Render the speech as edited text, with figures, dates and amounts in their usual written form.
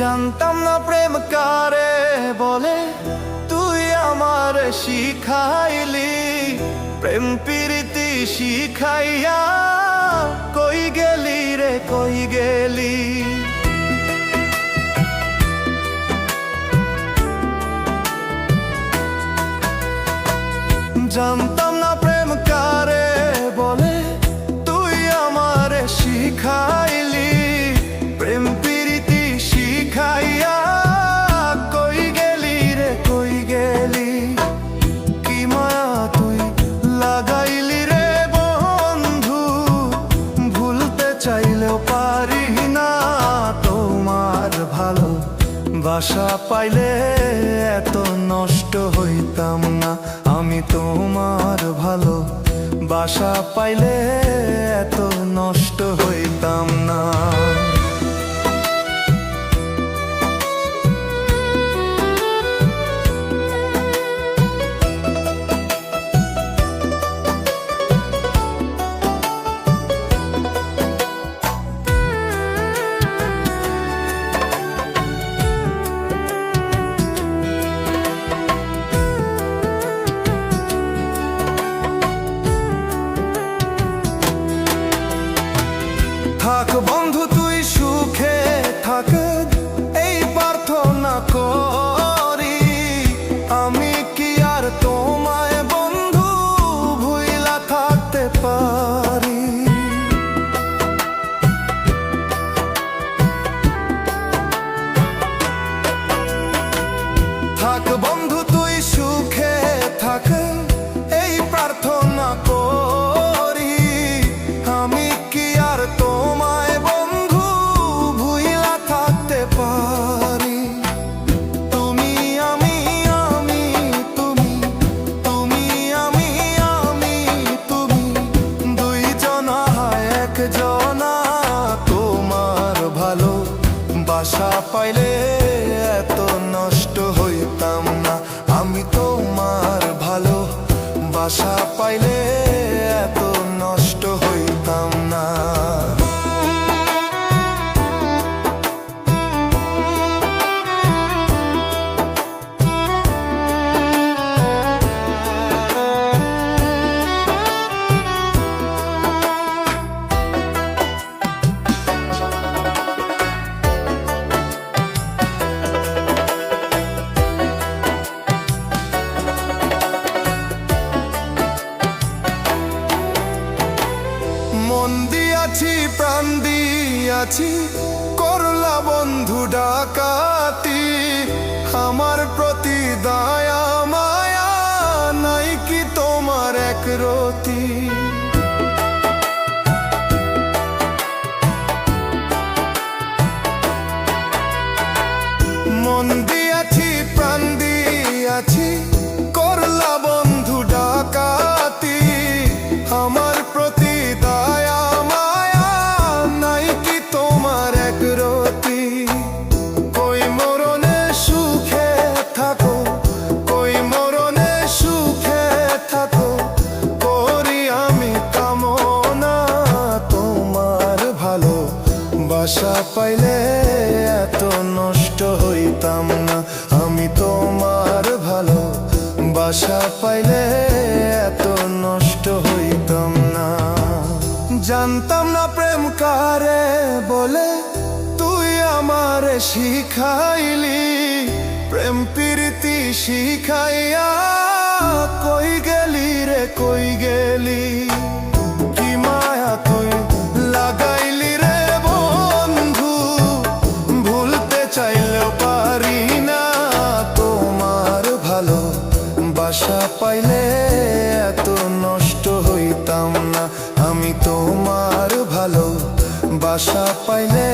জানতাম না প্রেম কারে বলে, তুই আমার শিখাইলি। প্রেম প্রীতি শিখাইয়া কই গেলি রে কই গেলি। জানতাম না প্রেম কারে বলে, তুই আমার শিখাইলি। প্রেম প্রীতি শিখাইয়া কই গেলি রে কই গেলি। কি মায়া তুই লাগাইলি রে বন্ধু, ভুলতে চাইলেও পারি না। তোমার ভালো বাসা পাইলে এত নষ্ট হইতাম না। আমি তোমার ভালো বাসা পাইলে এত নষ্ট হইতাম না। থাক বন্ধু তুই সুখে থাক, এই প্রার্থনা করি। আমি কি আর তোমায় বন্ধু ভুইলা থাকতে পারি। থাক বন্ধু তুই সুখে থাক, এই প্রার্থনা করি। আমি কি আর তোমায় বন্ধু ভুইলা থাকতে পারি। তুমি আমি আমি তুমি, তুমি আমি আমি তুমি, দুইজনা একজনা। তোমার ভালো বাসা পাইলে এত নষ্ট হইতাম না। আমি তোমার ভালো বাসা পাইলে এত নষ্ট হইতাম না। মন দিয়াছি প্রাণ দিয়াছি, করলা বন্ধু ডাকাতি। আমার প্রতি দয়া মায়া নাই কি তোমার এক রতি। মন দিয়াছি প্রাণ দিয়াছি, করলা বন্ধু ডাকাতি। আমার প্রতি দয়া মায়া নাই কি তোমার এক রতি। কই মরণে সুখে থাকো, কই মরণে সুখে থাকো, করি আমি কামনা। তোমার ভালো বাসা পাইলে এত নষ্ট হইতাম না। আমি তোমার ভালো বাসা পাইলে এত নষ্ট হইতাম না। জানতাম না প্রেম কারে বলে, তুই আমার শিখাইলি। প্রেম প্রীতি শিখাইয়া কই গেলি রে কই গেলি। কি মায়া তুই লাগাইলি রে বন্ধু, ভুলতে চাইলেও পারি না। তোমার ভালো বাসা পাইলে এত নষ্ট হইতাম না। আমি তোমার ভালো বাসা পাইলে